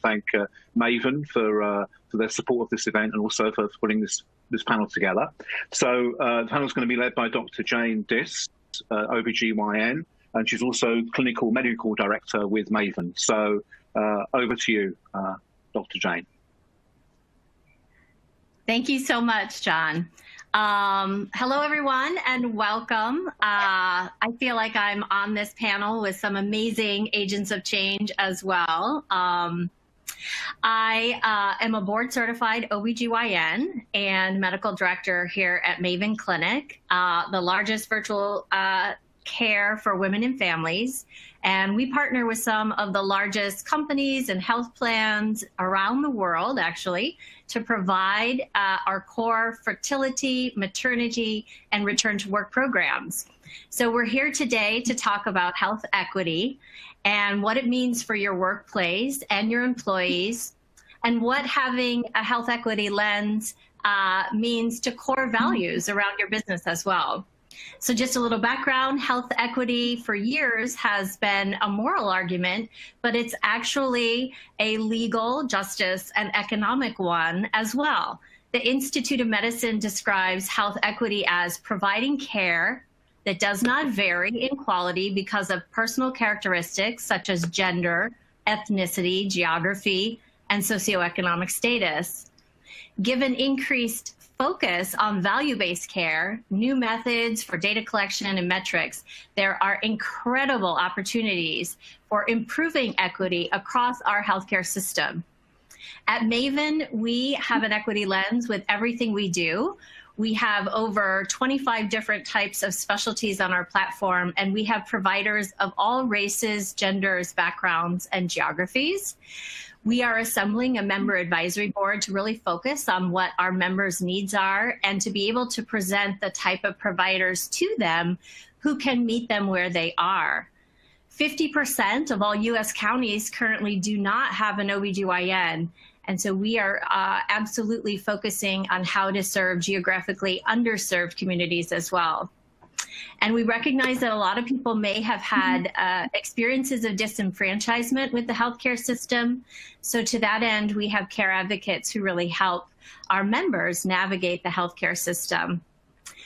thank Maven for their support of this event and also for putting this panel together. So the panel is going to be led by Dr. Jane Diss, OB-GYN, and she's also clinical medical director with Maven. So over to you, Dr. Jane. Thank you so much, John. Hello, everyone, and welcome. I feel like I'm on this panel with some amazing agents of change as well. I am a board-certified OB-GYN and medical director here at Maven Clinic, the largest virtual care for women and families. And we partner with some of the largest companies and health plans around the world, actually, to provide our core fertility, maternity, and return to work programs. So we're here today to talk about health equity and what it means for your workplace and your employees, and what having a health equity lens means to core values around your business as well. So just a little background, health equity for years has been a moral argument, but it's actually a legal, justice, and economic one as well. The Institute of Medicine describes health equity as providing care that does not vary in quality because of personal characteristics such as gender, ethnicity, geography, and socioeconomic status. Given increased focus on value-based care, new methods for data collection and metrics, there are incredible opportunities for improving equity across our healthcare system. At Maven, we have an equity lens with everything we do. We have over 25 different types of specialties on our platform, and we have providers of all races, genders, backgrounds, and geographies. We are assembling a member advisory board to really focus on what our members' needs are and to be able to present the type of providers to them who can meet them where they are. 50% of all U.S. counties currently do not have an OB-GYN, and so we are absolutely focusing on how to serve geographically underserved communities as well. And we recognize that a lot of people may have had experiences of disenfranchisement with the healthcare system. So to that end, we have care advocates who really help our members navigate the healthcare system.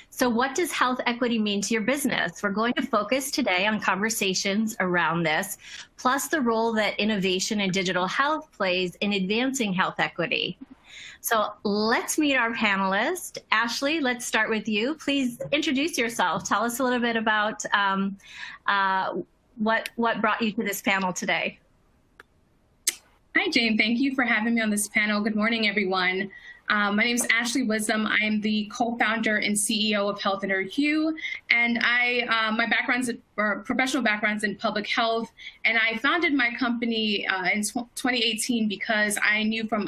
So what does health equity mean to your business? We're going to focus today on conversations around this, plus the role that innovation in digital health plays in advancing health equity. So let's meet our panelists. Ashlee, let's start with you. Please introduce yourself. Tell us a little bit about what brought you to this panel today. Hi, Jane. Thank you for having me on this panel. Good morning, everyone. My name is Ashlee Wisdom. I am the co-founder and CEO of In Her HUE, and my professional background's in public health, and I founded my company in 2018 because I knew from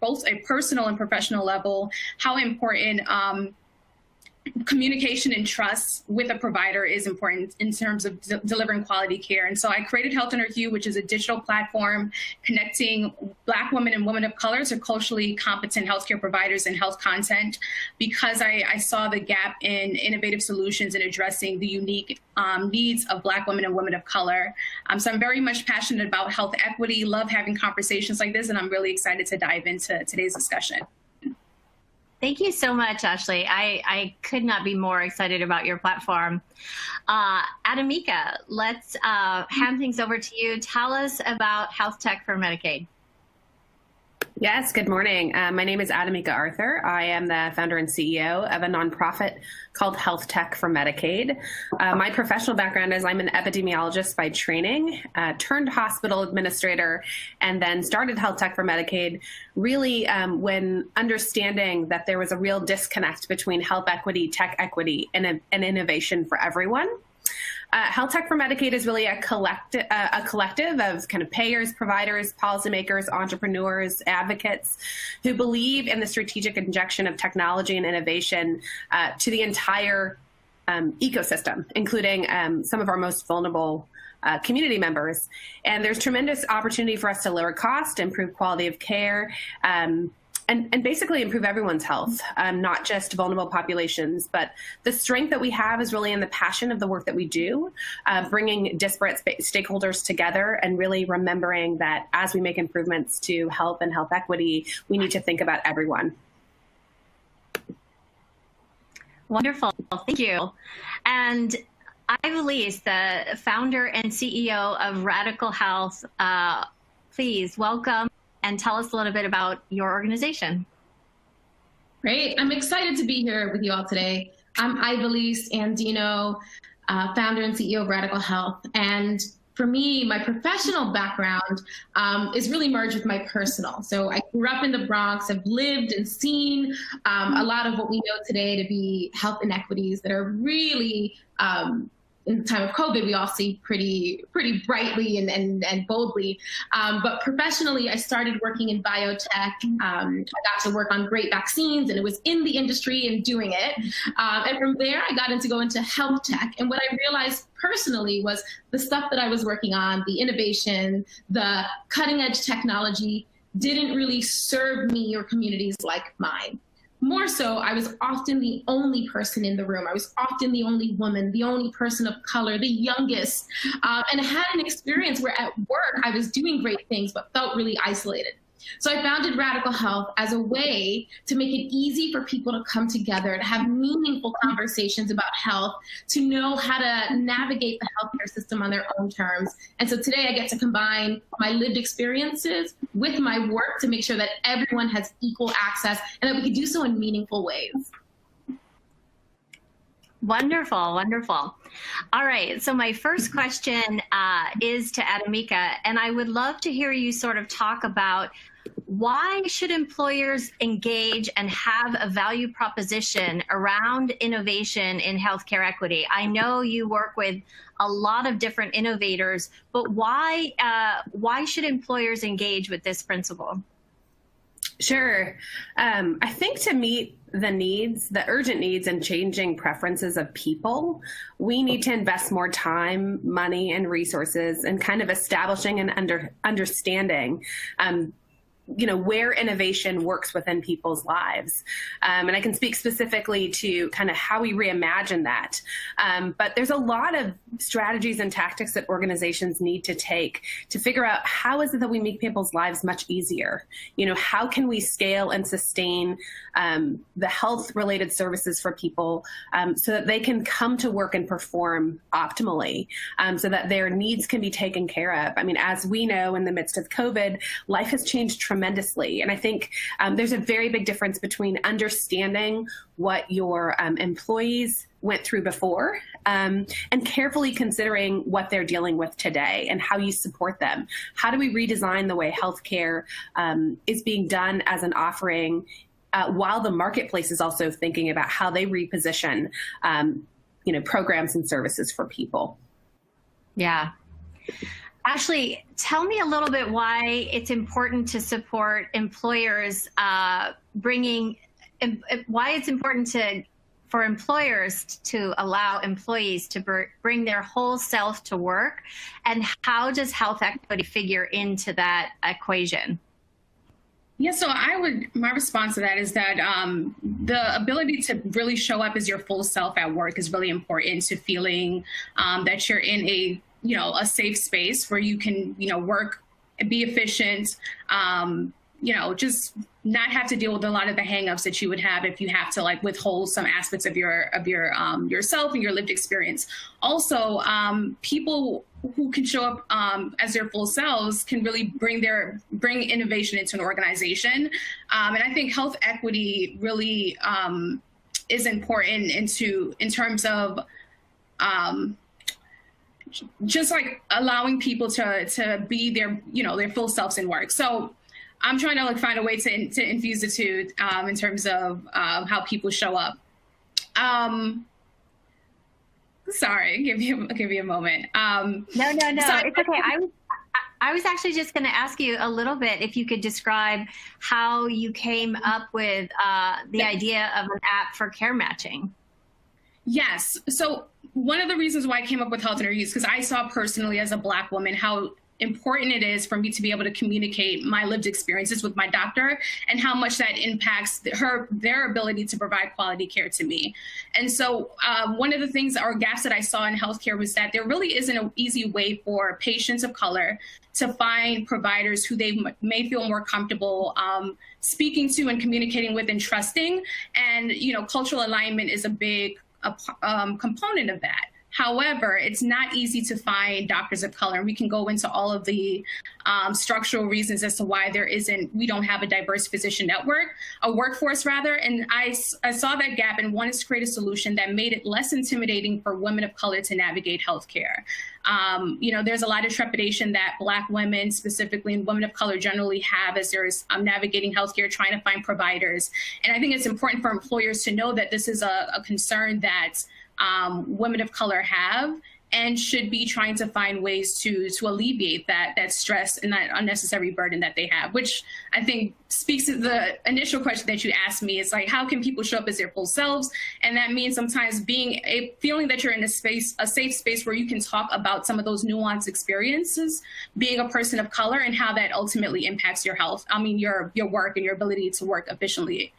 both a personal and professional level how important communication and trust with a provider is important in terms of delivering quality care. And so I created In Her HUE, which is a digital platform connecting Black women and women of color to culturally competent healthcare providers and health content, because I saw the gap in innovative solutions in addressing the unique needs of Black women and women of color. So I'm very much passionate about health equity, love having conversations like this, and I'm really excited to dive into today's discussion. Thank you so much, Ashlee. I could not be more excited about your platform. Adimika, let's hand things over to you. Tell us about health tech for Medicaid. Yes, good morning. My name is Adimika Arthur. I am the founder and CEO of a nonprofit called Health Tech for Medicaid. My professional background is I'm an epidemiologist by training, turned hospital administrator, and then started Health Tech for Medicaid, really when understanding that there was a real disconnect between health equity, tech equity, and innovation for everyone. Health Tech for Medicaid is really a collective of kind of payers, providers, policymakers, entrepreneurs, advocates who believe in the strategic injection of technology and innovation to the entire ecosystem, including some of our most vulnerable community members. And there's tremendous opportunity for us to lower cost, improve quality of care, and basically improve everyone's health, not just vulnerable populations. But the strength that we have is really in the passion of the work that we do, bringing disparate stakeholders together and really remembering that as we make improvements to health and health equity, we need to think about everyone. Wonderful. Thank you. And Ivelyse, the founder and CEO of Radical Health, please welcome and tell us a little bit about your organization. Great. I'm excited to be here with you all today. I'm Ivelyse Andino, founder and CEO of Radical Health. And for me, my professional background is really merged with my personal. So I grew up in the Bronx. I've lived and seen a lot of what we know today to be health inequities that are really, in the time of COVID, we all see pretty brightly and boldly. But professionally, I started working in biotech. I got to work on great vaccines, and it was in the industry and doing it. And from there, I got to go into health tech. And what I realized personally was the stuff that I was working on, the innovation, the cutting edge technology, didn't really serve me or communities like mine. More so, I was often the only person in the room. I was often the only woman, the only person of color, the youngest, and had an experience where at work I was doing great things, but felt really isolated. So I founded Radical Health as a way to make it easy for people to come together, to have meaningful conversations about health, to know how to navigate the healthcare system on their own terms. And so today I get to combine my lived experiences with my work to make sure that everyone has equal access and that we can do so in meaningful ways. Wonderful, wonderful. All right, so my first question is to Adimika, and I would love to hear you sort of talk about why should employers engage and have a value proposition around innovation in healthcare equity? I know you work with a lot of different innovators, but why should employers engage with this principle? Sure. I think to meet the needs, the urgent needs and changing preferences of people, we need to invest more time, money, and resources in kind of establishing and understanding where innovation works within people's lives. And I can speak specifically to kind of how we reimagine that. But there's a lot of strategies and tactics that organizations need to take to figure out how is it that we make people's lives much easier? How can we scale and sustain the health-related services for people so that they can come to work and perform optimally, so that their needs can be taken care of. I mean, as we know, in the midst of COVID, life has changed tremendously. And I think there's a very big difference between understanding what your employees went through before and carefully considering what they're dealing with today and how you support them. How do we redesign the way healthcare is being done as an offering while the marketplace is also thinking about how they reposition programs and services for people? Yeah. Ashlee, tell me a little bit why it's important to support employers why it's important for employers to allow employees to bring their whole self to work, and how does health equity figure into that equation? Yeah, so my response to that is that the ability to really show up as your full self at work is really important to feeling that you're in a safe space where you can, work and be efficient, just not have to deal with a lot of the hangups that you would have if you have to withhold some aspects of yourself and your lived experience. Also, people who can show up as their full selves can really bring innovation into an organization. And I think health equity really is important in terms of just allowing people to be their full selves in work. So I'm trying to find a way to infuse the two in terms of how people show up. Sorry, give you a moment. No, it's okay. I was actually just going to ask you a little bit if you could describe how you came up with the idea of an app for care matching. Yes. So one of the reasons why I came up with Health in Her HUE is because I saw personally as a Black woman how important it is for me to be able to communicate my lived experiences with my doctor and how much that impacts their ability to provide quality care to me. And so one of the things or gaps that I saw in healthcare was that there really isn't an easy way for patients of color to find providers who they may feel more comfortable speaking to and communicating with and trusting. And, you know, cultural alignment is a big component of that. However, it's not easy to find doctors of color. And we can go into all of the structural reasons as to why we don't have a diverse physician network, a workforce rather. And I saw that gap and wanted to create a solution that made it less intimidating for women of color to navigate healthcare. You know, there's a lot of trepidation that Black women specifically and women of color generally have as they're navigating healthcare, trying to find providers. And I think it's important for employers to know that this is a concern that women of color have and should be trying to find ways to alleviate that stress and that unnecessary burden that they have, which I think speaks to the initial question that you asked me. It's like, how can people show up as their full selves? And that means sometimes feeling that you're in a safe space where you can talk about some of those nuanced experiences, being a person of color, and how that ultimately impacts your health. I mean, your work and your ability to work efficiently.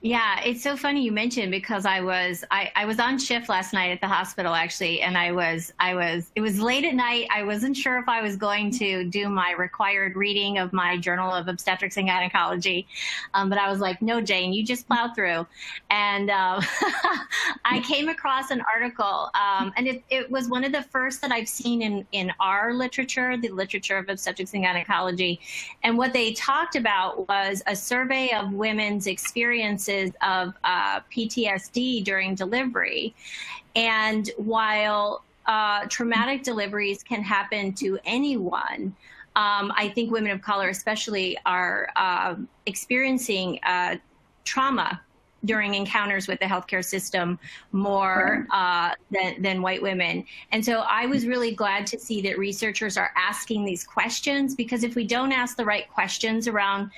Yeah, it's so funny you mentioned, because I was on shift last night at the hospital actually, and it was late at night. I wasn't sure if I was going to do my required reading of my Journal of Obstetrics and Gynecology, but I was like, no, Jane, you just plow through. And I came across an article, and it was one of the first that I've seen in our literature, the literature of obstetrics and gynecology. And what they talked about was a survey of women's experiences of PTSD during delivery. And while traumatic deliveries can happen to anyone, I think women of color especially are experiencing trauma during encounters with the healthcare system more than white women. And so I was really glad to see that researchers are asking these questions, because if we don't ask the right questions around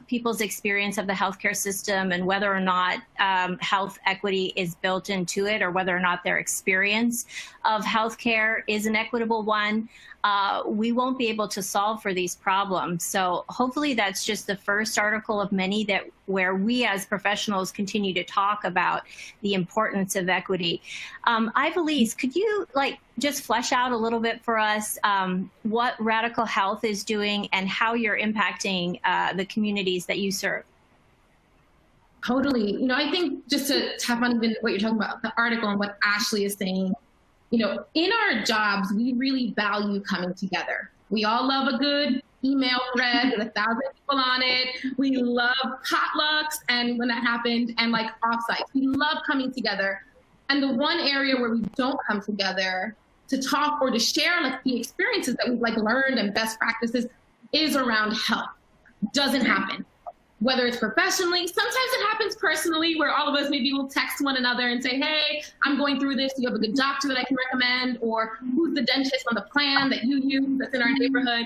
people's experience of the healthcare system and whether or not health equity is built into it, or whether or not their experience of healthcare is an equitable one, we won't be able to solve for these problems. So hopefully that's just the first article of many where we as professionals continue to talk about the importance of equity. Ivelyse, could you just flesh out a little bit for us what Radical Health is doing and how you're impacting the communities that you serve? Totally. You know, I think just to tap on even what you're talking about, the article and what Ashlee is saying, you know, in our jobs, we really value coming together. We all love a good email thread with 1,000 people on it. We love potlucks, and when that happened, and offsites. We love coming together. And the one area where we don't come together to talk or to share the experiences that we've learned and best practices is around health. Doesn't happen. Whether it's professionally, sometimes it happens personally, where all of us maybe will text one another and say, hey, I'm going through this. Do you have a good doctor that I can recommend? Or who's the dentist on the plan that you use that's in our neighborhood?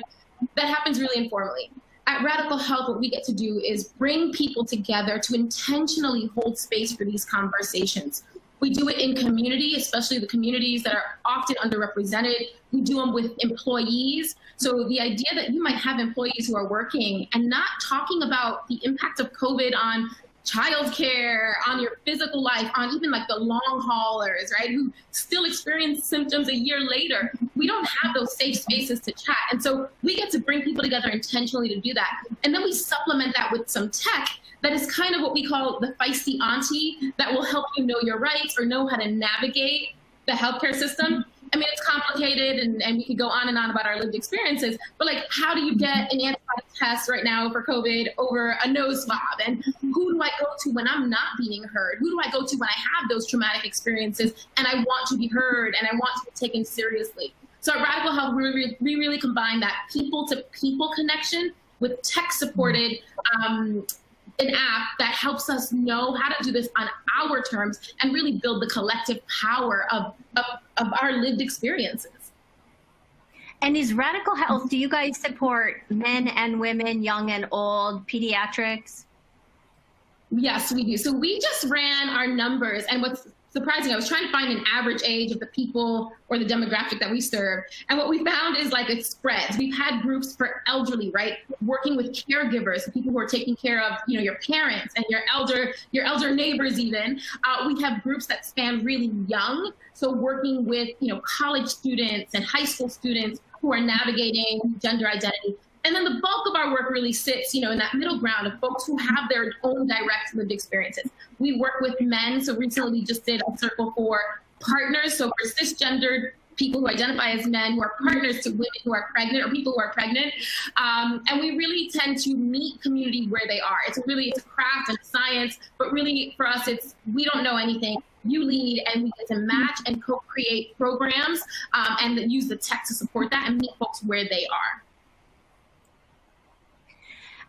That happens really informally. At Radical Health, what we get to do is bring people together to intentionally hold space for these conversations. We do it in community, especially the communities that are often underrepresented. We do them with employees. So the idea that you might have employees who are working and not talking about the impact of COVID on childcare, on your physical life, on even the long haulers, right, who still experience symptoms a year later. We don't have those safe spaces to chat. And so we get to bring people together intentionally to do that. And then we supplement that with some tech that is kind of what we call the feisty auntie that will help you know your rights or know how to navigate the healthcare system. I mean, it's complicated, and we could go on and on about our lived experiences, but how do you get an antibody test right now for COVID over a nose swab? And who do I go to when I'm not being heard? Who do I go to when I have those traumatic experiences and I want to be heard and I want to be taken seriously? So at Radical Health, we really combine that people-to-people connection with tech-supported an app that helps us know how to do this on our terms and really build the collective power of our lived experiences. And is Radical Health, do you guys support men and women, young and old, pediatrics? Yes, we do. So we just ran our numbers, and what's surprising. I was trying to find an average age of the people or the demographic that we serve. And what we found is like it spreads. We've had groups for elderly, right? Working with caregivers, people who are taking care of, you know, your parents and your elder neighbors even. We have groups that span really young. So working with, you know, college students and high school students who are navigating gender identity. And then the bulk of our work really sits, you know, in that middle ground of folks who have their own direct lived experiences. We work with men. So recently we just did a circle for partners. So for cisgendered people who identify as men who are partners to women who are pregnant or people who are pregnant. And we really tend to meet community where they are. It's a craft and science, but really for us, we don't know anything. You lead, and we get to match and co-create programs and use the tech to support that and meet folks where they are.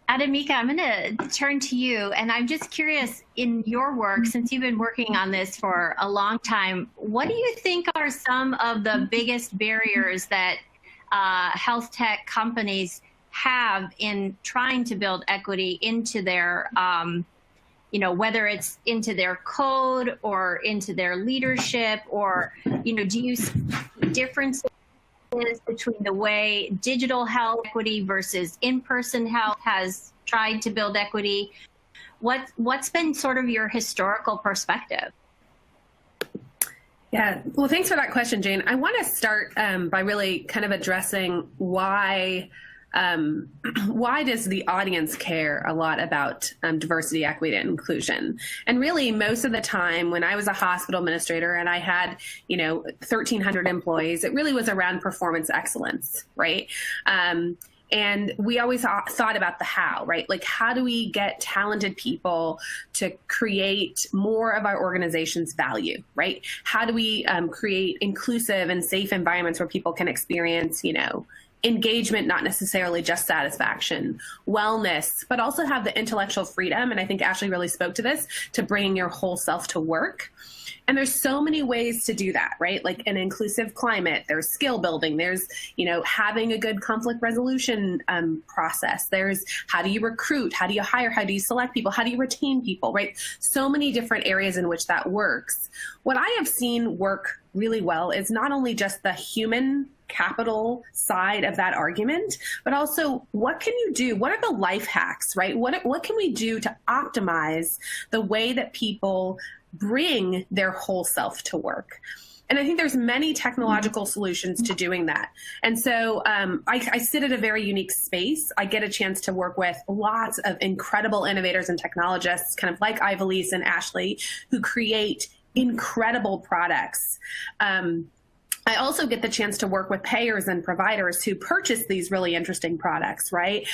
Adimika, I'm going to turn to you, and I'm just curious, in your work, since you've been working on this for a long time, what do you think are some of the biggest barriers that health tech companies have in trying to build equity into their, you know, whether it's into their code or into their leadership, or, you know, do you see differences between the way digital health equity versus in-person health has tried to build equity? What's been sort of your historical perspective? Yeah, well, thanks for that question, Jane. I want to start by really kind of addressing why does the audience care a lot about diversity, equity, and inclusion? And really, most of the time when I was a hospital administrator and I had, you know, 1,300 employees, it really was around performance excellence, right? And we always thought about the how, right? Like, how do we get talented people to create more of our organization's value, right? How do we create inclusive and safe environments where people can experience, you know, engagement, not necessarily just satisfaction, wellness, but also have the intellectual freedom. And I think Ashlee really spoke to this, to bringing your whole self to work. And there's so many ways to do that, right? Like an inclusive climate, there's skill building, there's, you know, having a good conflict resolution process. There's how do you recruit? How do you hire? How do you select people? How do you retain people, right? So many different areas in which that works. What I have seen work really well is not only just the human capital side of that argument, but also what can you do? What are the life hacks, right? What can we do to optimize the way that people bring their whole self to work? And I think there's many technological solutions to doing that. And so I sit at a very unique space. I get a chance to work with lots of incredible innovators and technologists, kind of like Ivelyse and Ashlee, who create incredible products. I also get the chance to work with payers and providers who purchase these really interesting products, right,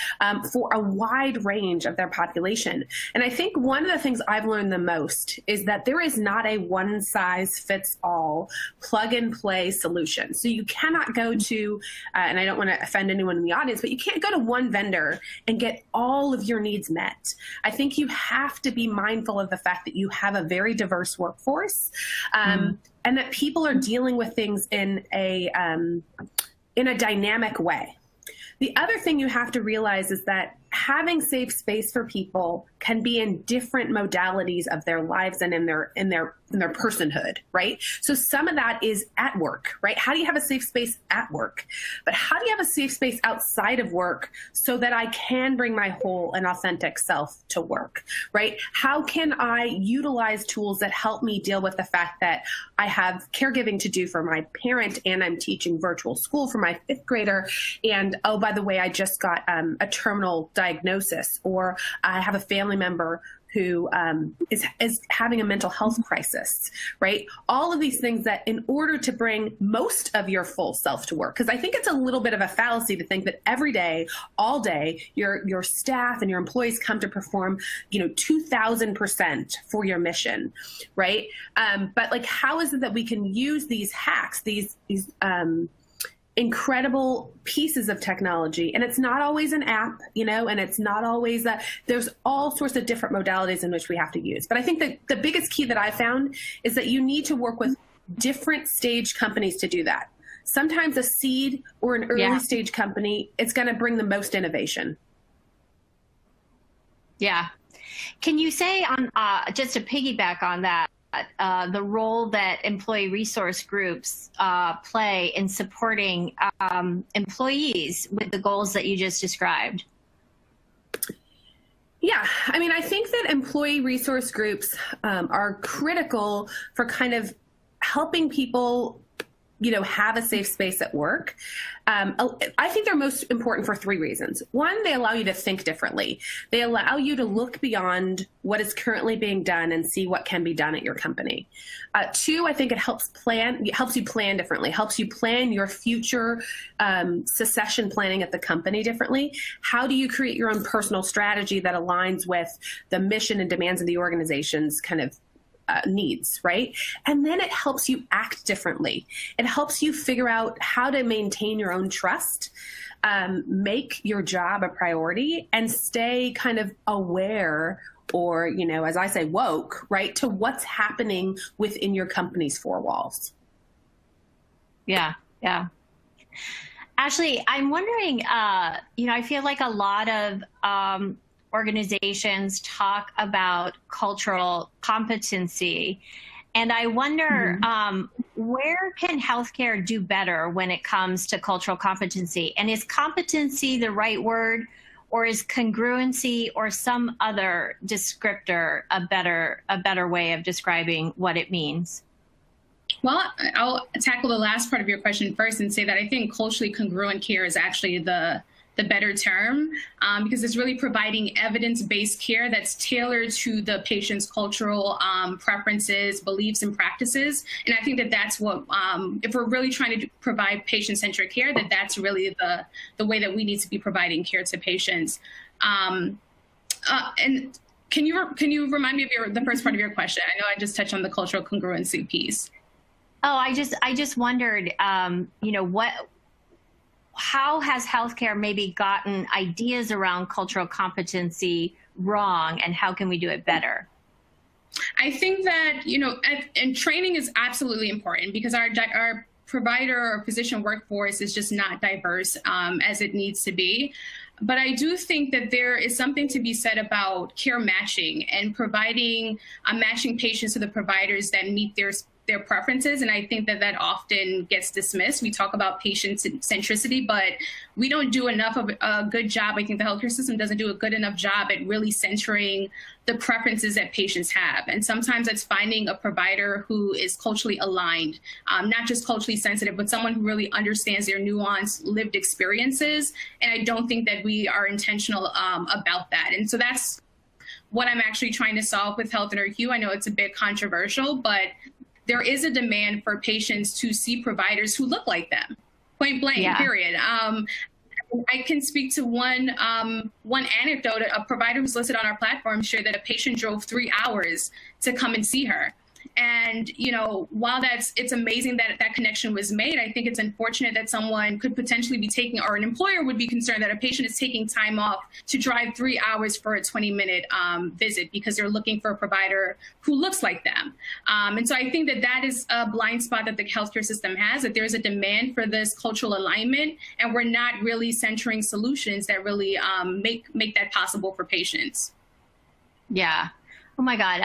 for a wide range of their population. And I think one of the things I've learned the most is that there is not a one-size-fits-all plug-and-play solution. So you cannot go to, and I don't want to offend anyone in the audience, but you can't go to one vendor and get all of your needs met. I think you have to be mindful of the fact that you have a very diverse workforce. And that people are dealing with things in a dynamic way. The other thing you have to realize is that having safe space for people can be in different modalities of their lives and in their personhood, right? So some of that is at work, right? How do you have a safe space at work? But how do you have a safe space outside of work so that I can bring my whole and authentic self to work, right? How can I utilize tools that help me deal with the fact that I have caregiving to do for my parent and I'm teaching virtual school for my 5th grader, and oh, by the way, I just got a terminal diagnosis, or I have a family member who is having a mental health crisis, right? All of these things that in order to bring most of your full self to work, because I think it's a little bit of a fallacy to think that every day, all day, your staff and your employees come to perform, 2,000% for your mission, right? But like, how is it that we can use these hacks, these incredible pieces of technology? And it's not always an app, and it's not always there's all sorts of different modalities in which we have to use. But I think that the biggest key that I found is that you need to work with different stage companies to do that. Sometimes a seed or an early stage company, it's going to bring the most innovation. Yeah. Can you say on just to piggyback on that, the role that employee resource groups play in supporting employees with the goals that you just described? Yeah, I mean, I think that employee resource groups are critical for kind of helping people, have a safe space at work. I think they're most important for 3 reasons. 1, they allow you to think differently. They allow you to look beyond what is currently being done and see what can be done at your company. 2, I think it helps you plan differently, helps you plan your future succession planning at the company differently. How do you create your own personal strategy that aligns with the mission and demands of the organization's kind of needs, right? And then it helps you act differently. It helps you figure out how to maintain your own trust, make your job a priority, and stay kind of aware, or, as I say, woke, right, to what's happening within your company's 4 walls. Yeah. Ashlee, I'm wondering, I feel like a lot of organizations talk about cultural competency. And I wonder, where can healthcare do better when it comes to cultural competency? And is competency the right word, or is congruency or some other descriptor a better way of describing what it means? Well, I'll tackle the last part of your question first and say that I think culturally congruent care is actually the better term, because it's really providing evidence-based care that's tailored to the patient's cultural preferences, beliefs, and practices. And I think that that's what, if we're really trying to provide patient-centric care, that's really the way that we need to be providing care to patients. And can you remind me of the first part of your question? I know I just touched on the cultural congruency piece. Oh, I just wondered, how has healthcare maybe gotten ideas around cultural competency wrong, and how can we do it better? I think that, and training is absolutely important, because our provider or physician workforce is just not diverse as it needs to be. But I do think that there is something to be said about care matching and providing matching patients to the providers that meet their preferences. And I think that often gets dismissed. We talk about patient centricity, but we don't do enough of a good job. I think the healthcare system doesn't do a good enough job at really centering the preferences that patients have. And sometimes it's finding a provider who is culturally aligned, not just culturally sensitive, but someone who really understands their nuanced lived experiences. And I don't think that we are intentional about that. And so that's what I'm actually trying to solve with Health In Her HUE. I know it's a bit controversial, but there is a demand for patients to see providers who look like them, point blank, period. I can speak to one anecdote. A provider who's listed on our platform shared that a patient drove 3 hours to come and see her. And, while it's amazing that that connection was made, I think it's unfortunate that someone could potentially be taking, or an employer would be concerned that a patient is taking time off to drive 3 hours for a 20-minute visit because they're looking for a provider who looks like them. And so I think that is a blind spot that the healthcare system has, that there's a demand for this cultural alignment, and we're not really centering solutions that really make that possible for patients. Yeah. Oh my God.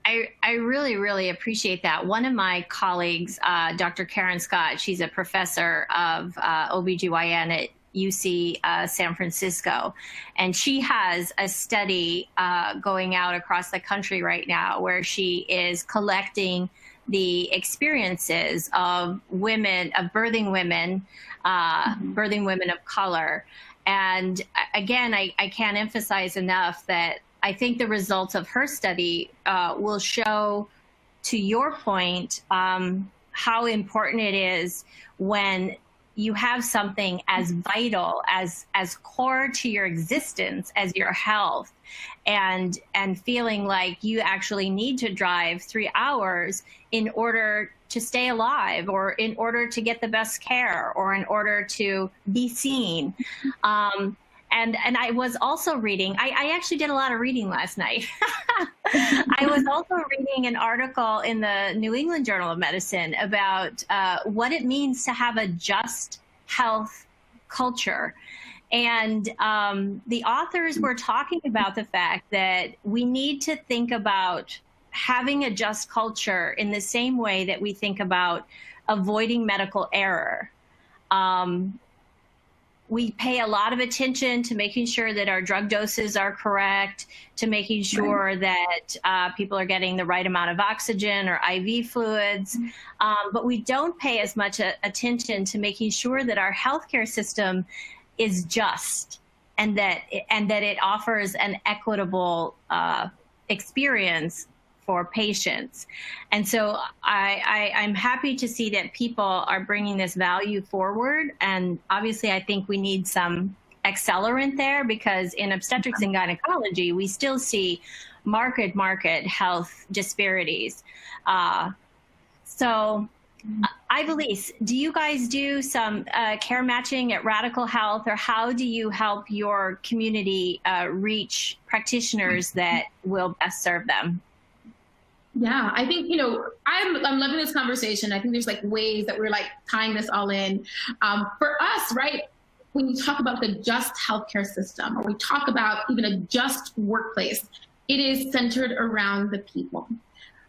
I really, really appreciate that. One of my colleagues, Dr. Karen Scott, she's a professor of OB-GYN at UC San Francisco, and she has a study going out across the country right now where she is collecting the experiences of women, of birthing women of color. And again, I can't emphasize enough that I think the results of her study will show, to your point, how important it is when you have something as vital, as core to your existence as your health, and feeling like you actually need to drive 3 hours in order to stay alive, or in order to get the best care, or in order to be seen. And I was also reading, I actually did a lot of reading last night. I was also reading an article in the New England Journal of Medicine about what it means to have a just health culture. And the authors were talking about the fact that we need to think about having a just culture in the same way that we think about avoiding medical error. We pay a lot of attention to making sure that our drug doses are correct, to making sure that people are getting the right amount of oxygen or IV fluids, but we don't pay as much attention to making sure that our healthcare system is just and that it offers an equitable experience for patients. And so I'm happy to see that people are bringing this value forward. And obviously, I think we need some accelerant there, because in obstetrics and gynecology, we still see market health disparities. So Ivelyse, do you guys do some care matching at Radical Health, or how do you help your community reach practitioners that will best serve them? Yeah, I think, you know, I'm loving this conversation. I think there's like ways that we're like tying this all in. For us, right, when you talk about the just healthcare system, or we talk about even a just workplace, it is centered around the people.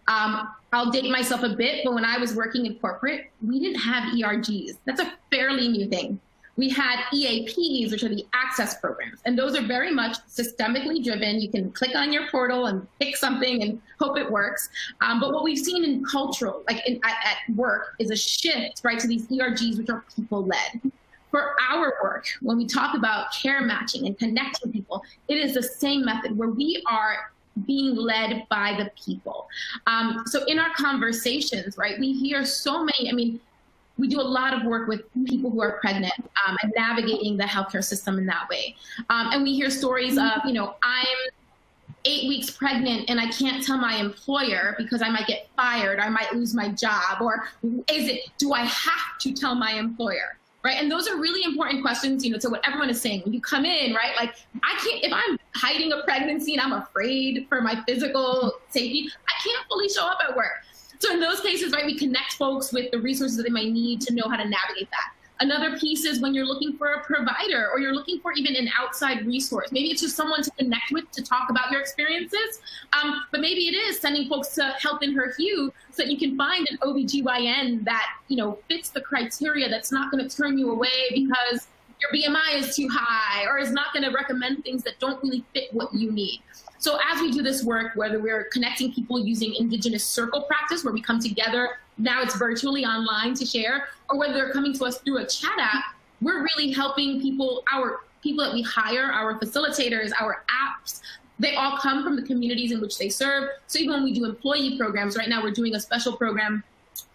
I'll date myself a bit, but when I was working in corporate, we didn't have ERGs. That's a fairly new thing. We had EAPs, which are the access programs, and those are very much systemically driven. You can click on your portal and pick something and hope it works. But what we've seen in cultural, like at work, is a shift, right, to these ERGs, which are people-led. For our work, when we talk about care matching and connecting people, it is the same method where we are being led by the people. So in our conversations, right, we hear so many, I mean, we do a lot of work with people who are pregnant and navigating the healthcare system in that way. And we hear stories of, you know, I'm 8 weeks pregnant and I can't tell my employer because I might get fired, I might lose my job, or do I have to tell my employer? Right. And those are really important questions, you know, to what everyone is saying. When you come in, right, like I can't, if I'm hiding a pregnancy and I'm afraid for my physical safety, I can't fully show up at work. So in those cases, right, we connect folks with the resources that they might need to know how to navigate that. Another piece is when you're looking for a provider, or you're looking for even an outside resource. Maybe it's just someone to connect with to talk about your experiences. But maybe it is sending folks to Health In Her HUE so that you can find an OB-GYN that, you know, fits the criteria, that's not going to turn you away because your BMI is too high, or is not going to recommend things that don't really fit what you need. So as we do this work, whether we're connecting people using Indigenous circle practice, where we come together, now it's virtually online to share, or whether they're coming to us through a chat app, we're really helping people, our people that we hire, our facilitators, our apps, they all come from the communities in which they serve. So even when we do employee programs, right now we're doing a special program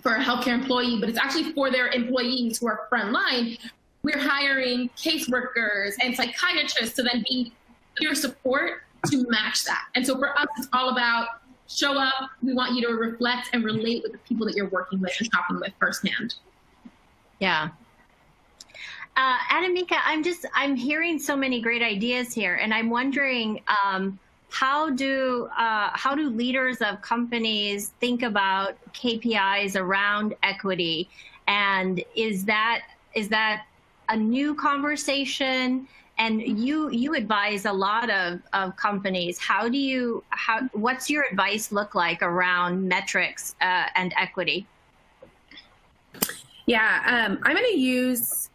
for a healthcare employee, but it's actually for their employees who are frontline. We're hiring caseworkers and psychiatrists to then be peer support to match that. And so for us, it's all about show up. We want you to reflect and relate with the people that you're working with and talking with firsthand. Yeah. Adimika, I'm hearing so many great ideas here, and I'm wondering how do leaders of companies think about KPIs around equity, and is that a new conversation? And you advise a lot of companies. What's your advice look like around metrics and equity? Yeah, I'm going to use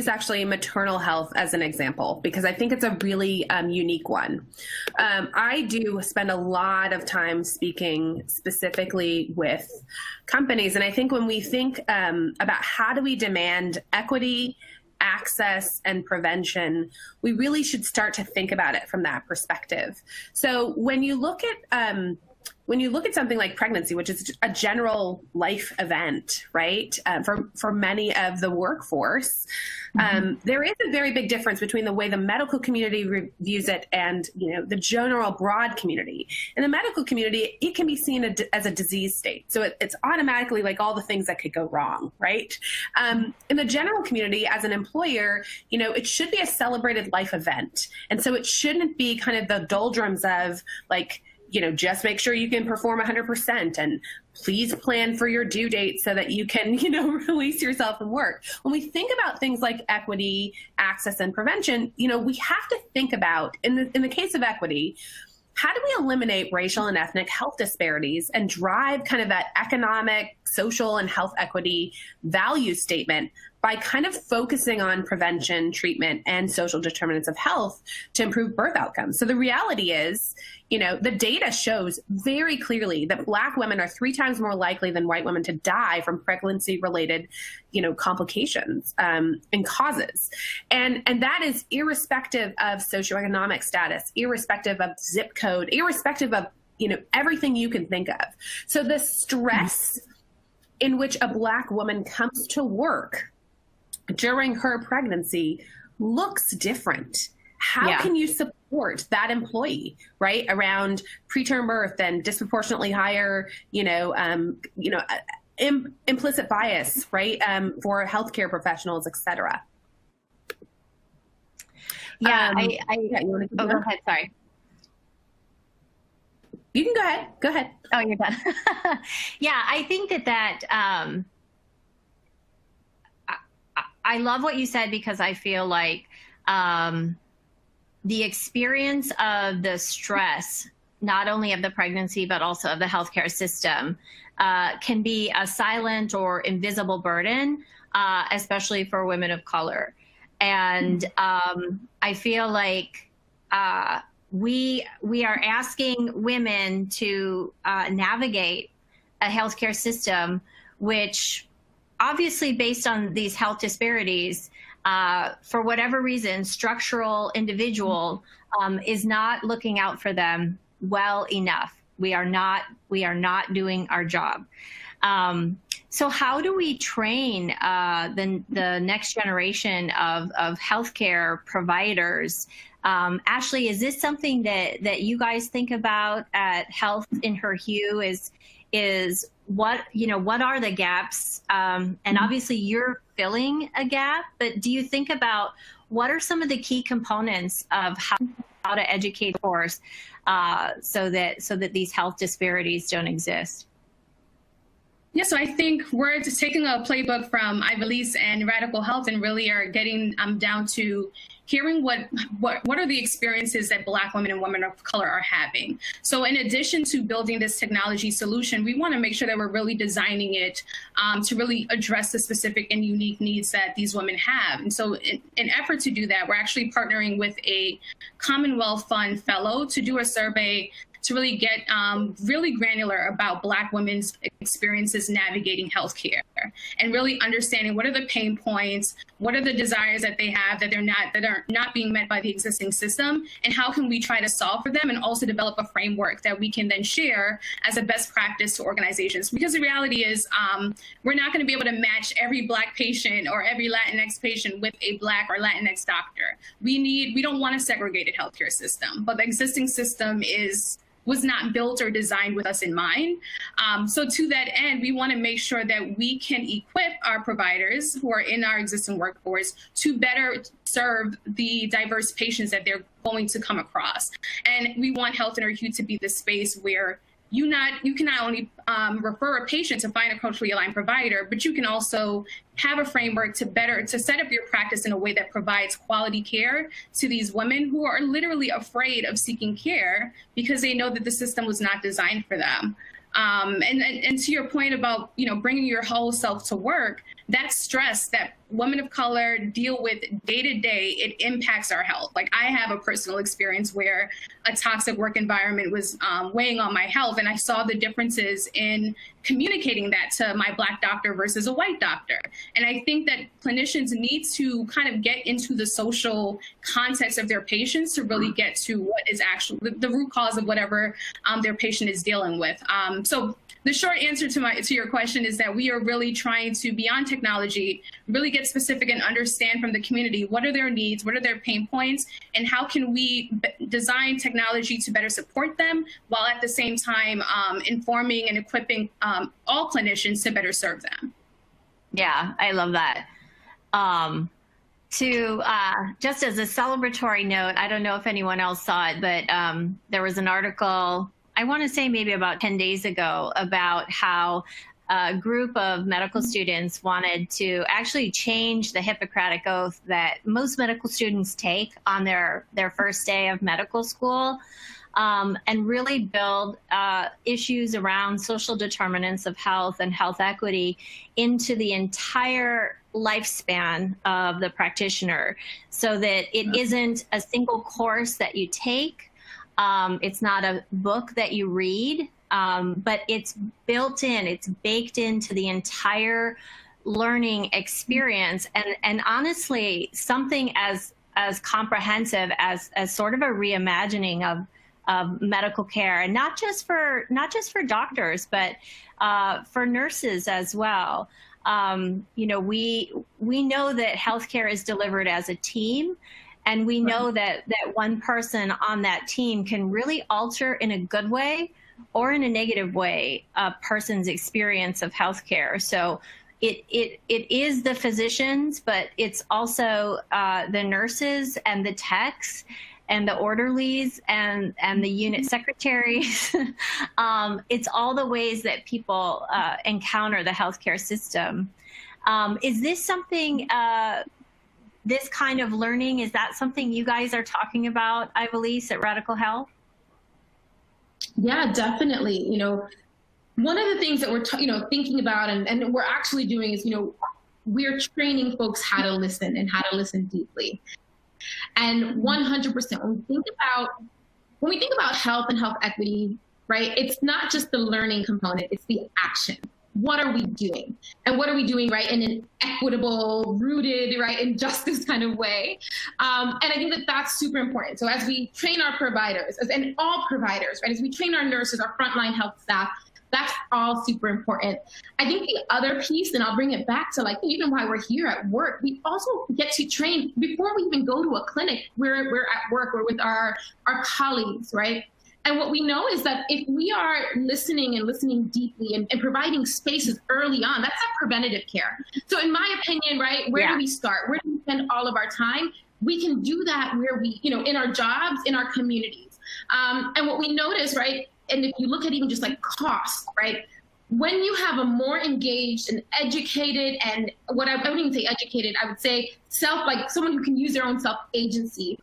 actually maternal health as an example, because I think it's a really unique one. I do spend a lot of time speaking specifically with companies, and I think when we think about how do we demand equity, access, and prevention, we really should start to think about it from that perspective. So when you look at something like pregnancy, which is a general life event, right, for many of the workforce, there is a very big difference between the way the medical community views it and, you know, the general broad community. In the medical community, it can be seen as a disease state. So it's automatically like all the things that could go wrong, right? In the general community, as an employer, you know, it should be a celebrated life event. And so it shouldn't be kind of the doldrums of like, you know, just make sure you can perform 100% and please plan for your due date so that you can, you know, release yourself from work. When we think about things like equity, access, and prevention, you know, we have to think about, in the case of equity, how do we eliminate racial and ethnic health disparities and drive kind of that economic, social, and health equity value statement by kind of focusing on prevention, treatment, and social determinants of health to improve birth outcomes? So the reality is, the data shows very clearly that Black women are 3 times more likely than white women to die from pregnancy-related, complications and causes. And that is irrespective of socioeconomic status, irrespective of zip code, irrespective of, everything you can think of. So the stress in which a Black woman comes to work during her pregnancy looks different. How can you support that employee, right, around preterm birth and disproportionately higher, implicit bias, right, for healthcare professionals, et cetera? Yeah, you go ahead. Sorry. You can go ahead. Go ahead. Oh, you're done. Yeah, I think that I love what you said, because I feel like the experience of the stress, not only of the pregnancy, but also of the healthcare system, can be a silent or invisible burden, especially for women of color. And I feel like we are asking women to navigate a healthcare system, which obviously, based on these health disparities, for whatever reason, structural individual is not looking out for them well enough. We are not doing our job. So how do we train the next generation of healthcare providers? Ashlee, is this something that you guys think about at Health in Her HUE? Is what are the gaps? And obviously you're filling a gap, but do you think about what are some of the key components of how to educate the force so that these health disparities don't exist? Yeah, so I think we're just taking a playbook from Ivelyse and Radical Health and really are getting down to hearing what are the experiences that Black women and women of color are having. So in addition to building this technology solution, we want to make sure that we're really designing it to really address the specific and unique needs that these women have. And so in an effort to do that, we're actually partnering with a Commonwealth Fund fellow to do a survey to really get really granular about Black women's experiences navigating healthcare and really understanding what are the pain points, what are the desires that they have that are not being met by the existing system, and how can we try to solve for them, and also develop a framework that we can then share as a best practice to organizations. Because the reality is we're not going to be able to match every Black patient or every Latinx patient with a Black or Latinx doctor. We don't want a segregated healthcare system, but the existing system was not built or designed with us in mind. So to that end, we want to make sure that we can equip our providers who are in our existing workforce to better serve the diverse patients that they're going to come across. And we want Health in Her HUE to be the space where you can not only refer a patient to find a culturally aligned provider, but you can also have a framework to set up your practice in a way that provides quality care to these women who are literally afraid of seeking care because they know that the system was not designed for them. And to your point about, bringing your whole self to work, that stress that women of color deal with day to day, it impacts our health. Like, I have a personal experience where a toxic work environment was weighing on my health, and I saw the differences in communicating that to my Black doctor versus a white doctor. And I think that clinicians need to kind of get into the social context of their patients to really get to what is actually the root cause of whatever their patient is dealing with. So the short answer to your question is that we are really trying to, beyond technology, really get specific and understand from the community what are their needs, what are their pain points, and how can we design technology to better support them, while at the same time informing and equipping all clinicians to better serve them. Yeah, I love that. Just as a celebratory note, I don't know if anyone else saw it, but there was an article, I want to say maybe about 10 days ago, about how a group of medical students wanted to actually change the Hippocratic Oath that most medical students take on their first day of medical school. and really build issues around social determinants of health and health equity into the entire lifespan of the practitioner, so that it isn't a single course that you take. It's not a book that you read, but it's built in, it's baked into the entire learning experience. And honestly, something as comprehensive as sort of a reimagining of medical care, and not just for doctors, but for nurses as well. You know, we know that healthcare is delivered as a team, and we know that one person on that team can really alter in a good way or in a negative way a person's experience of healthcare. So it is the physicians, but it's also the nurses and the techs and the orderlies and the unit secretaries. It's all the ways that people encounter the healthcare system. Is this something, this kind of learning, is that something you guys are talking about, Ivelyse, at Radical Health? Yeah, definitely. You know, one of the things that we're thinking about and we're actually doing is, we're training folks how to listen and how to listen deeply. And 100%, when we think about health and health equity, right, it's not just the learning component, it's the action. What are we doing? And what are we doing, right, in an equitable, rooted, right, in justice kind of way? And I think that that's super important. So as we train our providers, and all providers, right, as we train our nurses, our frontline health staff, that's all super important. I think the other piece, and I'll bring it back to even why we're here at work, we also get to train before we even go to a clinic. We're at work, we're with our colleagues, right? And what we know is that if we are listening and listening deeply and providing spaces early on, that's that preventative care. So in my opinion, right, where do we start? Where do we spend all of our time? We can do that where we, in our jobs, in our communities. And what we notice, right, and if you look at even just cost, right, when you have a more engaged and educated, and I wouldn't even say educated, I would say someone who can use their own self-agency,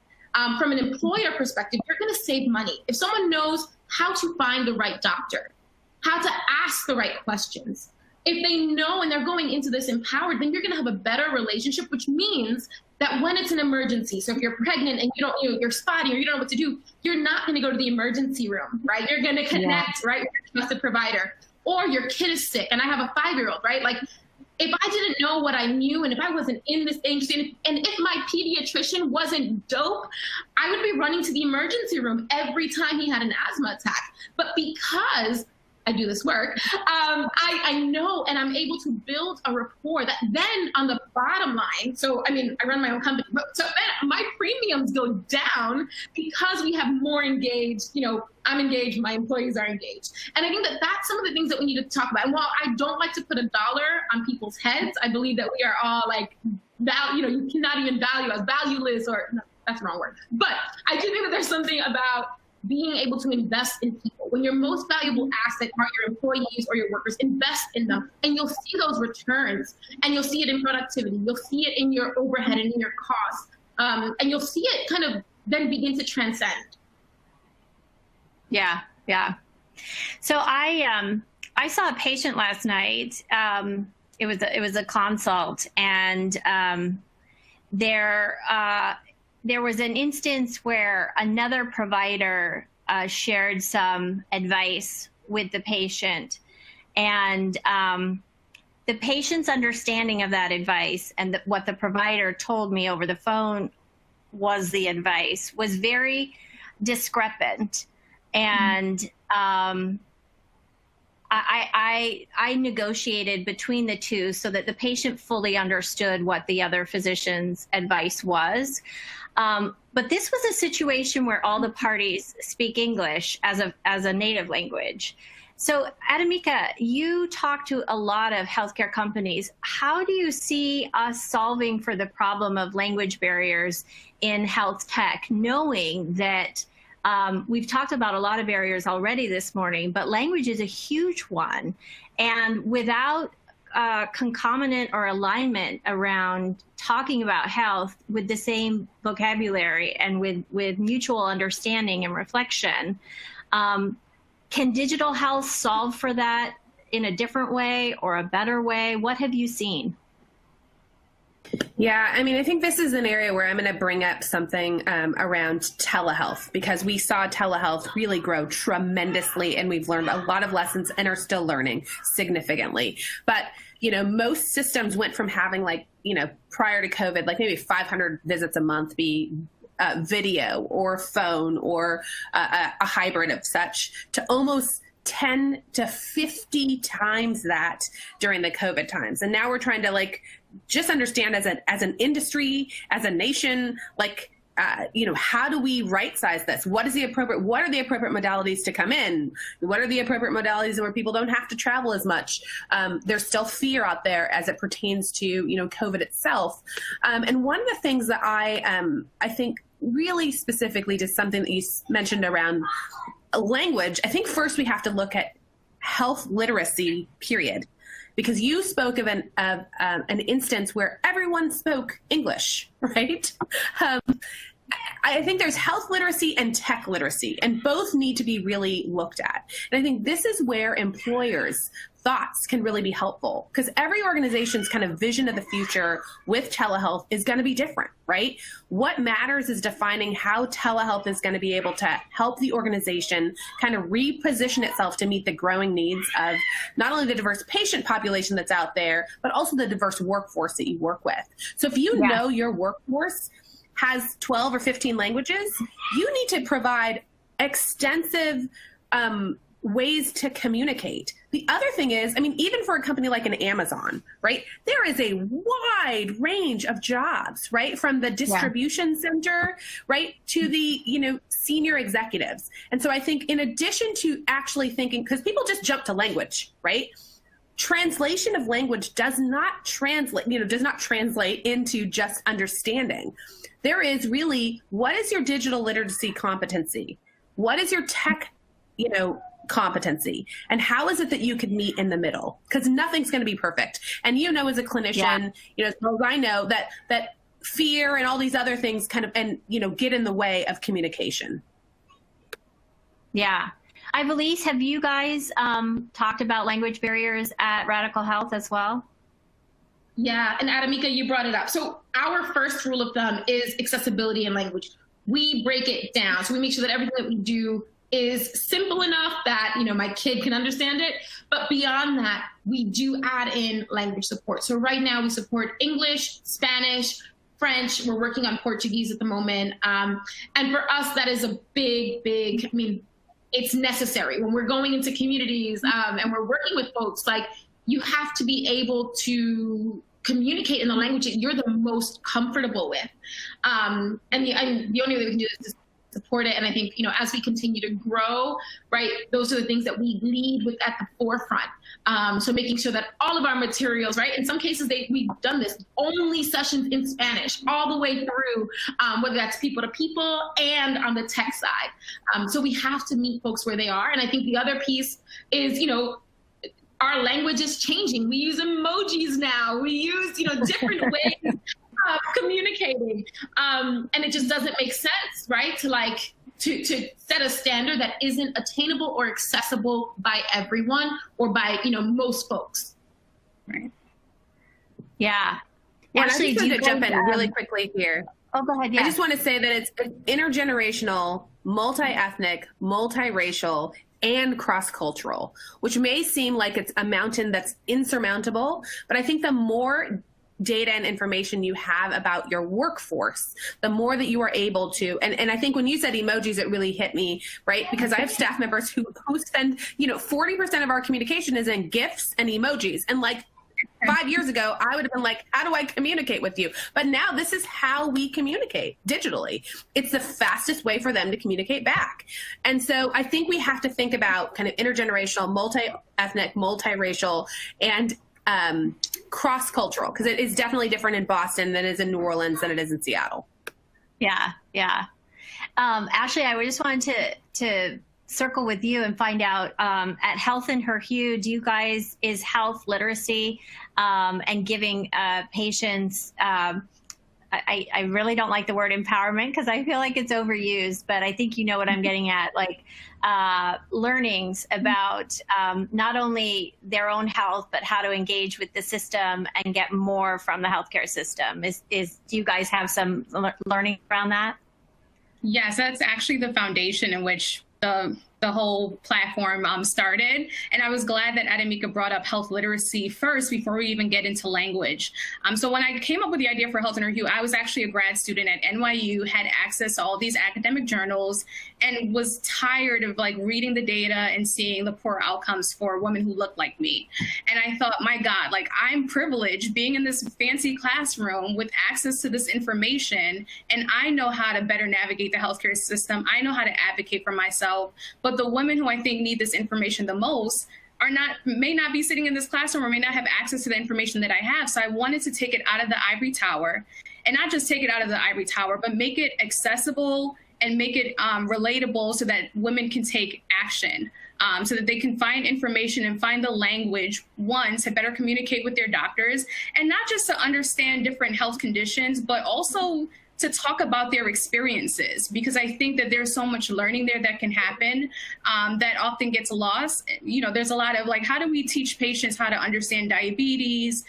from an employer perspective, you're going to save money. If someone knows how to find the right doctor, how to ask the right questions, if they know and they're going into this empowered, then you're going to have a better relationship, which means that when it's an emergency, so if you're pregnant and you're spotty or you don't know what to do, you're not going to go to the emergency room, right? You're going to connect, right, with your trusted provider. Or your kid is sick, and I have a 5-year-old, right? If I didn't know what I knew, and if I wasn't in this industry, and if my pediatrician wasn't dope, I would be running to the emergency room every time he had an asthma attack. But because I do this work, I know, and I'm able to build a rapport that then on the bottom line, so I run my own company, but so then my premiums go down because we have more engaged, I'm engaged, my employees are engaged. And I think that that's some of the things that we need to talk about. And while I don't like to put a dollar on people's heads, I believe that we are all you cannot even value us valueless, or no, that's the wrong word. But I do think that there's something about being able to invest in people. When your most valuable asset are your employees or your workers, invest in them, and you'll see those returns, and you'll see it in productivity, you'll see it in your overhead and in your costs, and you'll see it kind of then begin to transcend. Yeah. So I saw a patient last night. It was a consult, and there was an instance where another provider shared some advice with the patient, and the patient's understanding of that advice and what the provider told me over the phone was the advice was very discrepant. And I negotiated between the two so that the patient fully understood what the other physician's advice was. But this was a situation where all the parties speak English as a native language. So Adimika, you talk to a lot of healthcare companies. How do you see us solving for the problem of language barriers in health tech, knowing that we've talked about a lot of barriers already this morning, but language is a huge one. And without concomitant or alignment around talking about health with the same vocabulary and with mutual understanding and reflection. Can digital health solve for that in a different way or a better way? What have you seen? Yeah, I mean, I think this is an area where I'm going to bring up something around telehealth, because we saw telehealth really grow tremendously, and we've learned a lot of lessons and are still learning significantly. But, you know, most systems went from having, like, you know, prior to COVID, like maybe 500 visits a month be video or phone or a hybrid of such, to almost 10 to 50 times that during the COVID times. And now we're trying to, like, just understand as an industry, as a nation, like, you know, how do we right size this? What are the appropriate modalities to come in? What are the appropriate modalities where people don't have to travel as much? There's still fear out there as it pertains to, you know, COVID itself. And one of the things that I think really specifically to something that you mentioned around language, I think first we have to look at health literacy, period. Because you spoke of an instance where everyone spoke English, right? I think there's health literacy and tech literacy, and both need to be really looked at. And I think this is where employers' thoughts can really be helpful, because every organization's kind of vision of the future with telehealth is going to be different, right? What matters is defining how telehealth is going to be able to help the organization kind of reposition itself to meet the growing needs of not only the diverse patient population that's out there, but also the diverse workforce that you work with. So if you know your workforce has 12 or 15 languages, you need to provide extensive ways to communicate. The other thing is, I mean, even for a company like an Amazon, right, there is a wide range of jobs, right, from the distribution center, right, to the, you know, senior executives. And so I think in addition to actually thinking, because people just jump to language, right? Translation of language does not translate into just understanding. There is really, what is your digital literacy competency? What is your tech, you know, competency? And how is it that you could meet in the middle? Because nothing's going to be perfect. And, you know, as a clinician, you know, as well as I know, that fear and all these other things kind of, and, you know, get in the way of communication. Yeah. Ivelyse, have you guys talked about language barriers at Radical Health as well? Yeah, and Adimika, you brought it up. So our first rule of thumb is accessibility in language. We break it down. So we make sure that everything that we do is simple enough that, you know, my kid can understand it. But beyond that, we do add in language support. So right now we support English, Spanish, French. We're working on Portuguese at the moment. And for us, that is a big, I mean, it's necessary when we're going into communities and we're working with folks. Like, you have to be able to communicate in the language that you're the most comfortable with. And the only way we can do this is support it. And I think, you know, as we continue to grow, right, those are the things that we lead with at the forefront. So making sure that all of our materials, right, in some cases we've done this, only sessions in Spanish all the way through, whether that's people to people and on the tech side. So we have to meet folks where they are. And I think the other piece is, you know, our language is changing. We use emojis now. We use, you know, different ways of communicating. And it just doesn't make sense, right? To set a standard that isn't attainable or accessible by everyone or by, you know, most folks. Right. Yeah. Yeah, Ashlee, I just want to jump in really quickly here. Oh, go ahead. Yeah. I just want to say that it's intergenerational, multi-ethnic, multiracial, and cross-cultural, which may seem like it's a mountain that's insurmountable, but I think the more data and information you have about your workforce, the more that you are able to, and I think when you said emojis, it really hit me, right? Because I have staff members who spend, you know, 40% of our communication is in GIFs and emojis. And like 5 years ago, I would have been like, how do I communicate with you? But now this is how we communicate digitally. It's the fastest way for them to communicate back. And so I think we have to think about kind of intergenerational, multi-ethnic, multiracial, and cross-cultural, because it is definitely different in Boston than it is in New Orleans than it is in Seattle. Yeah, yeah. Ashlee, I just wanted to circle with you and find out, at Health in Her HUE, do you guys, is health literacy and giving patients, I really don't like the word empowerment because I feel like it's overused, but I think you know what I'm getting at, like learnings about not only their own health, but how to engage with the system and get more from the healthcare system. Do you guys have some learning around that? Yes, that's actually the foundation in which the whole platform started. And I was glad that Adimika brought up health literacy first before we even get into language. So when I came up with the idea for Health in Her HUE, I was actually a grad student at NYU, had access to all these academic journals, and was tired of like reading the data and seeing the poor outcomes for women who look like me. And I thought, my God, like I'm privileged being in this fancy classroom with access to this information, and I know how to better navigate the healthcare system. I know how to advocate for myself, but the women who I think need this information the most may not be sitting in this classroom or may not have access to the information that I have. So I wanted to take it out of the ivory tower, and not just take it out of the ivory tower, but make it accessible and make it relatable so that women can take action, so that they can find information and find the language, one, to better communicate with their doctors, and not just to understand different health conditions, but also to talk about their experiences, because I think that there's so much learning there that can happen that often gets lost. You know, there's a lot of like, how do we teach patients how to understand diabetes?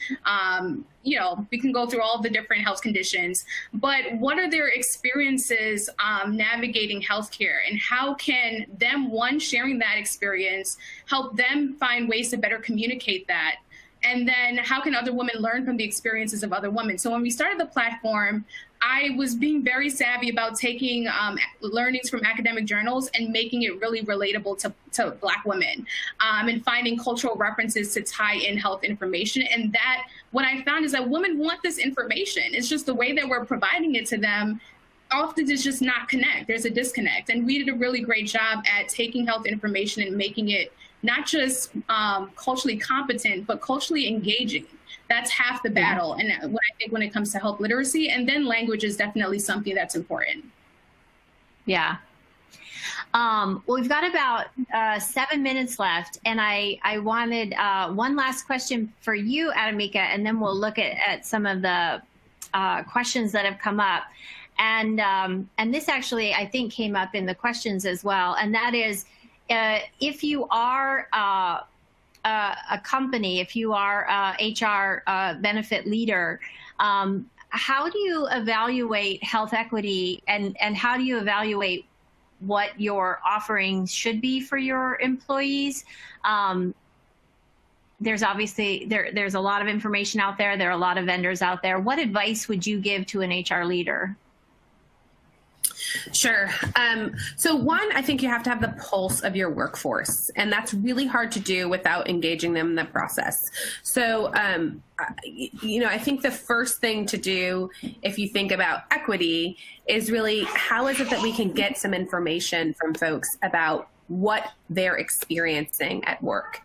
You know, we can go through all the different health conditions, but what are their experiences navigating healthcare, and how can them, one, sharing that experience, help them find ways to better communicate that? And then how can other women learn from the experiences of other women? So when we started the platform, I was being very savvy about taking learnings from academic journals and making it really relatable to Black women, and finding cultural references to tie in health information. And that what I found is that women want this information. It's just the way that we're providing it to them often does just not connect. There's a disconnect. And we did a really great job at taking health information and making it not just culturally competent, but culturally engaging. That's half the battle. And what I think when it comes to health literacy, and then language is definitely something that's important. Yeah. Well, we've got about 7 minutes left, and I wanted one last question for you, Adimika, and then we'll look at some of the questions that have come up. And this actually, I think, came up in the questions as well, and that is, if you are a company, if you are a HR benefit leader, how do you evaluate health equity, and how do you evaluate what your offerings should be for your employees? There's obviously, there's a lot of information out there. There are a lot of vendors out there. What advice would you give to an HR leader? Sure. So one, I think you have to have the pulse of your workforce, and that's really hard to do without engaging them in the process. So, you know, I think the first thing to do, if you think about equity, is really how is it that we can get some information from folks about what they're experiencing at work.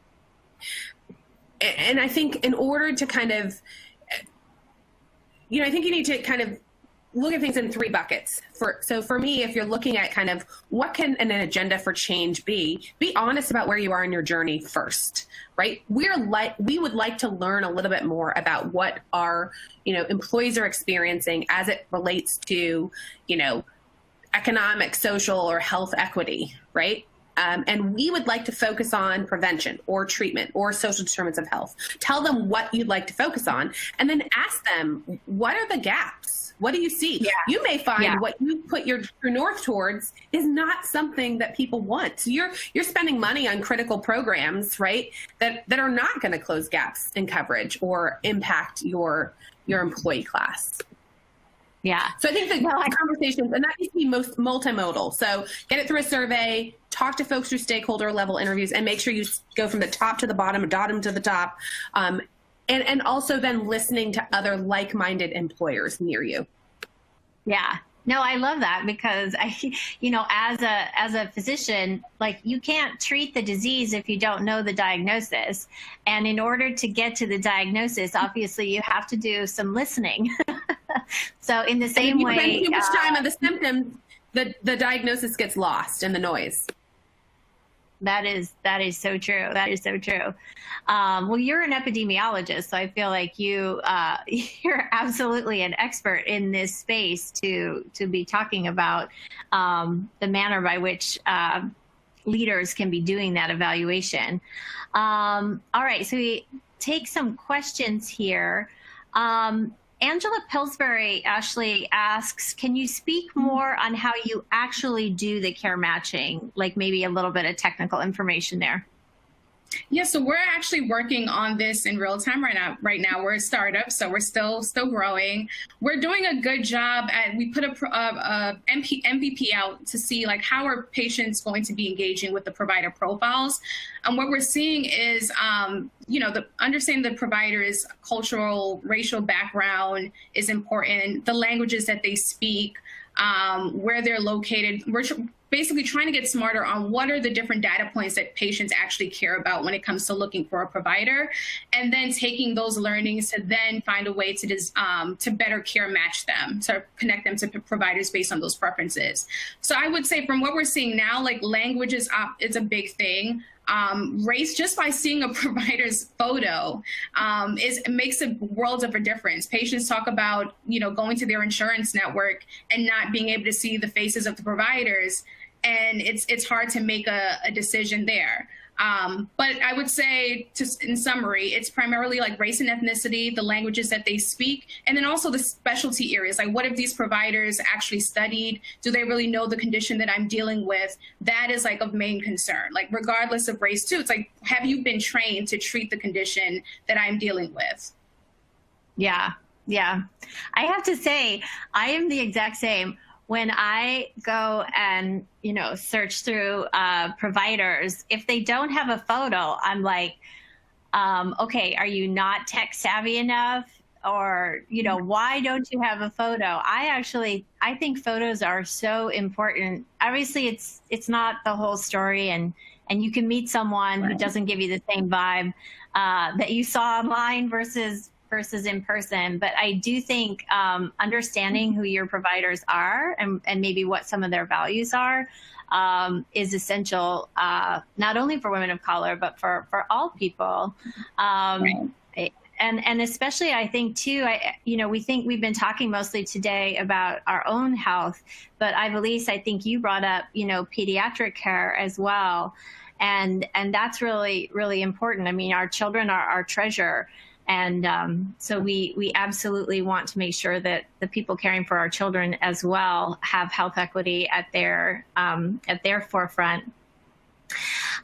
And I think in order to kind of, you know, I think you need to kind of look at things in three buckets. So for me, if you're looking at kind of what can an agenda for change be honest about where you are in your journey first, right? We would like to learn a little bit more about what our, you know, employees are experiencing as it relates to, you know, economic, social, or health equity, right? And we would like to focus on prevention or treatment or social determinants of health. Tell them what you'd like to focus on, and then ask them, what are the gaps? What do you see? Yeah. You may find what you put your north towards is not something that people want. So you're spending money on critical programs, right, that are not going to close gaps in coverage or impact your employee class. Yeah. So I think the conversations, and that needs to be most multimodal. So get it through a survey, talk to folks through stakeholder level interviews, and make sure you go from the top to the bottom to the top. And also then listening to other like-minded employers near you. Yeah. No, I love that, because you know, as a physician, like, you can't treat the disease if you don't know the diagnosis. And in order to get to the diagnosis, obviously you have to do some listening. So in the same way, if you spend too much time on the symptoms, the diagnosis gets lost in the noise. That is so true. That is so true. Well, you're an epidemiologist, so I feel like you're absolutely an expert in this space to be talking about the manner by which leaders can be doing that evaluation. All right, so we take some questions here. Angela Pillsbury, Ashlee, asks, can you speak more on how you actually do the care matching, like maybe a little bit of technical information there? Yeah, so we're actually working on this in real time right now. We're a startup, so we're still growing. We're doing a good job we put a MVP out to see like how are patients going to be engaging with the provider profiles. And what we're seeing is, understanding the provider's cultural, racial background is important. The languages that they speak, where they're located. We're basically trying to get smarter on what are the different data points that patients actually care about when it comes to looking for a provider, and then taking those learnings to then find a way to better care match them, to connect them to providers based on those preferences. So I would say from what we're seeing now, like language is a big thing. Race, just by seeing a provider's photo, it makes a world of a difference. Patients talk about, going to their insurance network and not being able to see the faces of the providers, and it's hard to make a decision there. But I would say, in summary, it's primarily like race and ethnicity, the languages that they speak, and then also the specialty areas. Like, what have these providers actually studied? Do they really know the condition that I'm dealing with? That is like of main concern. Like, regardless of race too, it's like, have you been trained to treat the condition that I'm dealing with? Yeah. I have to say, I am the exact same. When I go and, search through providers, if they don't have a photo, I'm like, okay, are you not tech savvy enough? Or, why don't you have a photo? I think photos are so important. Obviously, it's not the whole story, and you can meet someone who doesn't give you the same vibe that you saw online versus in person. But I do think understanding who your providers are and maybe what some of their values are is essential, not only for women of color, but for all people. And especially, I think too, we've been talking mostly today about our own health, but Ivelyse, I think you brought up, pediatric care as well. And that's really, really important. I mean, our children are our treasure. And so we absolutely want to make sure that the people caring for our children as well have health equity at their forefront.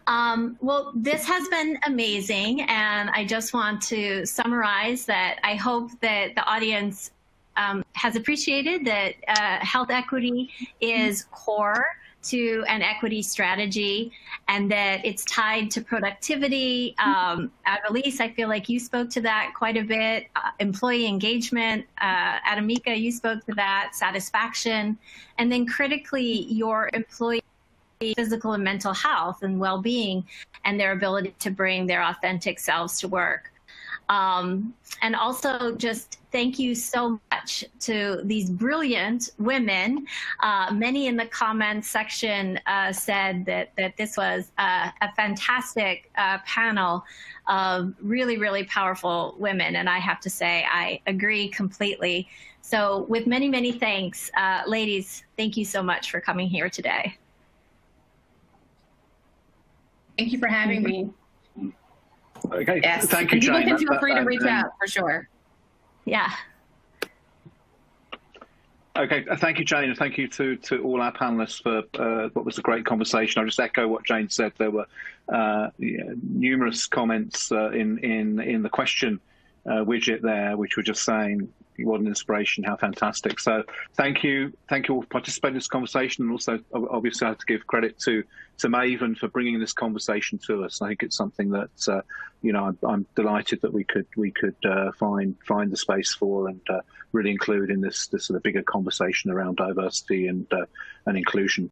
Well, this has been amazing, and I just want to summarize that I hope that the audience has appreciated that health equity is core to an equity strategy, and that it's tied to productivity. Ivelyse, I feel like you spoke to that quite a bit. Employee engagement, Adimika, you spoke to that, satisfaction, and then critically your employee physical and mental health and well-being and their ability to bring their authentic selves to work. And also just thank you so much to these brilliant women. Many in the comments section said that this was a fantastic panel of really, really powerful women. And I have to say, I agree completely. So with many, many thanks, ladies, thank you so much for coming here today. Thank you for having me. Okay, yes. Thank you, Jane. People can feel free to reach out for sure. Yeah. Okay, thank you, Jane, and thank you to all our panelists for what was a great conversation. I'll just echo what Jane said. There were numerous comments in the question widget there, which were just saying what an inspiration, how fantastic. So thank you all for participating in this conversation, and also obviously I have to give credit to Maven for bringing this conversation to us. I think it's something that I'm delighted that we could find the space for and really include in this sort of bigger conversation around diversity and inclusion.